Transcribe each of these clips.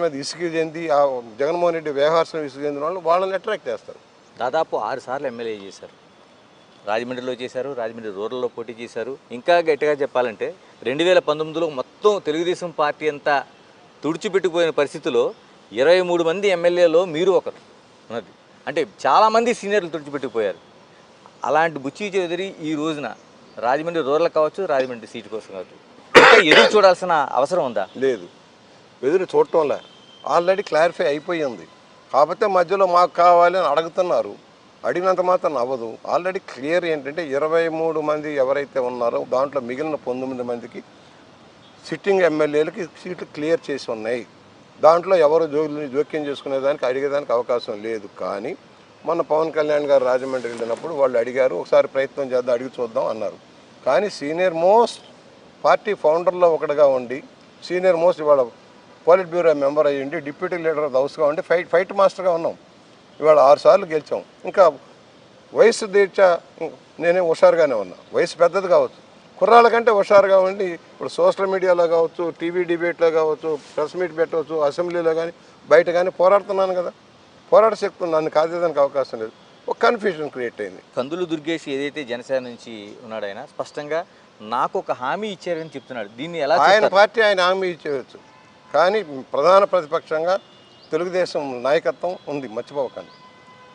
మీద ఇసుక చెంది జగన్మోహన్ రెడ్డి వ్యవహారం ఇసుక చెందిన వాళ్ళని అట్రాక్ట్ చేస్తారు. దాదాపు 6 సార్లు ఎమ్మెల్యే చేశారు. రాజమండ్రిలో చేశారు, రాజమండ్రి రూరల్లో పోటీ చేశారు. ఇంకా గట్టిగా చెప్పాలంటే 2019లో మొత్తం తెలుగుదేశం పార్టీ అంతా తుడిచిపెట్టుకుపోయిన పరిస్థితిలో 23 మంది ఎమ్మెల్యేలో మీరు ఒకరు ఉన్నది. అంటే చాలామంది సీనియర్లు తుడిచిపెట్టుకుపోయారు. అలాంటి బుచ్చి చౌదరి ఈ రోజున రాజమండ్రి రూరల్ కావచ్చు, రాజమండ్రి సీటు కోసం కావచ్చు, ఇంకా ఎదురు చూడాల్సిన అవసరం ఉందా? లేదు, ఎదురు చూడటంలే, ఆల్రెడీ క్లారిఫై అయిపోయింది. కాకపోతే మధ్యలో మాకు కావాలి అని అడుగుతున్నారు. అడిగినంత మాత్రం అవ్వదు. ఆల్రెడీ క్లియర్ ఏంటంటే 23 మంది ఎవరైతే ఉన్నారో దాంట్లో మిగిలిన 19 మందికి సిట్టింగ్ ఎమ్మెల్యేలకి సీట్లు క్లియర్ చేసి ఉన్నాయి. దాంట్లో ఎవరు జోక్యం చేసుకునేదానికి అడిగేదానికి అవకాశం లేదు. కానీ మొన్న పవన్ కళ్యాణ్ గారు రాజమండ్రి వెళ్ళినప్పుడు వాళ్ళు అడిగారు, ఒకసారి ప్రయత్నం చేద్దాం, అడిగి చూద్దాం అన్నారు. కానీ సీనియర్ మోస్ట్ పార్టీ ఫౌండర్లో ఒకటిగా ఉండి, సీనియర్ మోస్ట్ ఇవాళ పోలిట్ బ్యూరో మెంబర్ అయ్యిండి, డిప్యూటీ లీడర్ ఆఫ్ ద హౌస్గా ఉండి ఫైట్ మాస్టర్గా ఉన్నాం. ఇవాళ 6 సార్లు గెలిచాం. ఇంకా వయసు తీర్చా నేనే హుషారుగానే ఉన్నా. వయసు పెద్దది కావచ్చు, కుర్రాళ్ళ కంటే హుషారుగా ఉండి ఇప్పుడు సోషల్ మీడియాలో కావచ్చు, టీవీ డిబేట్లో కావచ్చు, ప్రెస్ మీట్ పెట్టవచ్చు, అసెంబ్లీలో కానీ బయట కానీ పోరాడుతున్నాను కదా. పోరాట శక్తి నన్ను కాదేదానికి అవకాశం లేదు. ఒక కన్ఫ్యూజన్ క్రియేట్ అయింది. కందులు దుర్గేష్ ఏదైతే జనసేన నుంచి ఉన్నాడు, ఆయన స్పష్టంగా నాకు ఒక హామీ ఇచ్చారని చెప్తున్నాడు. దీన్ని ఎలా ఆయన పార్టీ ఆయన హామీ ఇచ్చేయచ్చు, కానీ ప్రధాన ప్రతిపక్షంగా తెలుగుదేశం నాయకత్వం ఉంది, మర్చిపోకండి.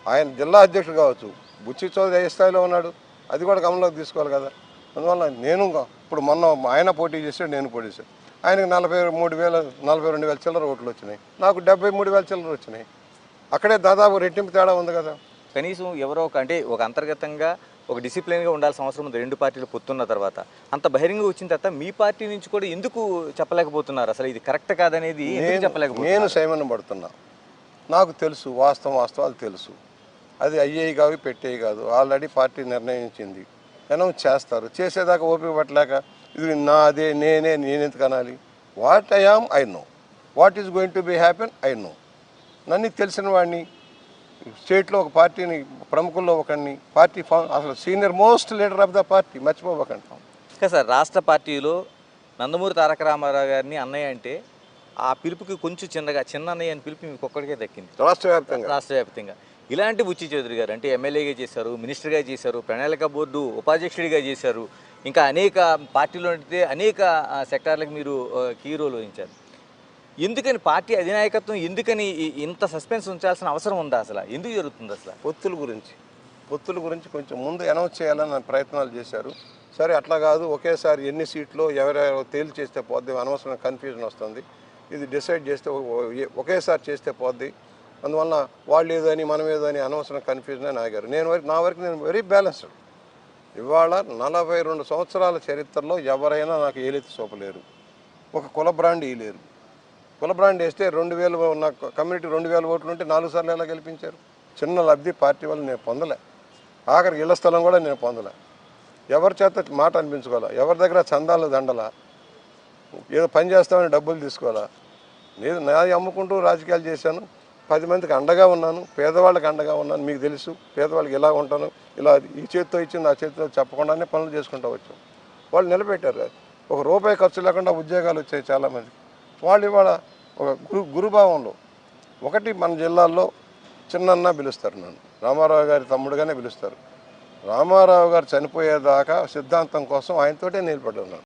ఆయన జిల్లా అధ్యక్షుడు కావచ్చు, బుచ్చి చౌదరి ఏ స్థాయిలో ఉన్నాడు అది కూడా గమనంలోకి తీసుకోవాలి కదా. అందువల్ల నేను ఇప్పుడు మొన్న ఆయన పోటీ చేశాడు, నేను పోటీ చేశాను. ఆయనకు 42,000 చిల్లర ఓట్లు వచ్చినాయి, నాకు 73,000 చిల్లర వచ్చినాయి. అక్కడే దాదాపు రెట్టింపు తేడా ఉంది కదా. కనీసం ఎవరో అంటే ఒక అంతర్గతంగా ఒక డిసిప్లిన్గా ఉండాల్సిన అవసరం ఉంది. 2 పార్టీలు పొత్తున్న తర్వాత అంత బహిరంగంగా వచ్చిన తర్వాత మీ పార్టీ నుంచి కూడా ఎందుకు చెప్పలేకపోతున్నారు? అసలు ఇది కరెక్ట్ కాదనేది చెప్పలేకపోతున్నారు. నేను సైమన్ పడుతున్నా. నాకు తెలుసు, వాస్తవాలు తెలుసు. అది అయ్యేవి కావు, పెట్టేవి కాదు. ఆల్రెడీ పార్టీ నిర్ణయించింది, అనౌన్స్ చేస్తారు. చేసేదాకా ఓపిక పట్టలేక ఇది నాదే, నేనెందుకు అనాలి? What I am I know, what is going to be happen I know. నన్ను తెలిసిన వాడిని, స్టేట్లో ఒక పార్టీని ప్రముఖుల్లో ఒకరిని, పార్టీ అసలు senior most leader of the party, మర్చిపోకండి. ఇంకా సార్, రాష్ట్ర పార్టీలో నందమూరి తారక రామారావు గారిని అన్నయ్య అంటే ఆ పిలుపుకి కొంచెం చిన్న అన్నయ్య అని పిలుపు మీకు ఒక్కడికే దక్కింది రాష్ట్ర వ్యాప్తంగా. ఇలాంటి బుచ్చి చౌదరి గారు అంటే ఎమ్మెల్యేగా చేశారు, మినిస్టర్గా చేశారు, ప్రణాళిక బోర్డు ఉపాధ్యక్షుడిగా చేశారు, ఇంకా అనేక పార్టీలో అనేక సెక్టార్లకు మీరు కీ రోల్ వహించారు. ఎందుకని పార్టీ అధినాయకత్వం ఎందుకని ఇంత సస్పెన్స్ ఉంచాల్సిన అవసరం ఉందా? అసలు ఎందుకు జరుగుతుంది? అసలు పొత్తుల గురించి కొంచెం ముందు అనౌన్స్ చేయాలని ప్రయత్నాలు చేశారు. సరే అట్లా కాదు, ఒకేసారి ఎన్ని సీట్లు ఎవరెవరో తేలి చేస్తే పోద్ది, అనవసరమైన కన్ఫ్యూజన్ వస్తుంది. ఇది డిసైడ్ చేస్తే ఒకేసారి చేస్తే పోద్ది. అందువల్ల వాళ్ళు ఏదో అని మనం ఏదో అని అనవసరం కన్ఫ్యూజన్ అని ఆగారు. నా వరకు నేను వెరీ బ్యాలెన్స్డ్. ఇవాళ 42 సంవత్సరాల చరిత్రలో ఎవరైనా నాకు ఏలెత్తి చూపలేరు, ఒక కుల బ్రాండ్ ఇవ్వలేరు. కుల బ్రాండ్ వేస్తే 2,000 ఉన్న కమ్యూనిటీ 2,000 ఓట్లు ఉంటే 4 సార్లు ఎలా గెలిపించారు? చిన్న లబ్ధి పార్టీ వల్ల నేను పొందలే. ఆఖరికి ఇళ్ల స్థలం కూడా నేను పొందలే. ఎవరి చేత మాట అనిపించుకోవాలా, ఎవరి దగ్గర చందాలు దండలా, ఏదో పని చేస్తామని డబ్బులు తీసుకోవాలా. నేను నాది అమ్ముకుంటూ రాజకీయాలు చేశాను, 10 మందికి అండగా ఉన్నాను, పేదవాళ్ళకి అండగా ఉన్నాను. మీకు తెలుసు, పేదవాళ్ళకి ఇలా ఉంటాను, ఇలా ఈ చేతితో ఇచ్చింది ఆ చేతితో చెప్పకుండానే పనులు చేసుకుంటూ వచ్చాం. వాళ్ళు నిలబెట్టారు. ఒక రూపాయి ఖర్చు లేకుండా ఉద్యోగాలు వచ్చాయి చాలామంది. వాళ్ళు ఇవాళ ఒక గురుభావంలో ఒకటి మన జిల్లాల్లో చిన్నన్న పిలుస్తారు, నన్ను రామారావు గారి తమ్ముడుగానే పిలుస్తారు. రామారావు గారు చనిపోయేదాకా సిద్ధాంతం కోసం ఆయనతోటే నిలబడి ఉన్నాను.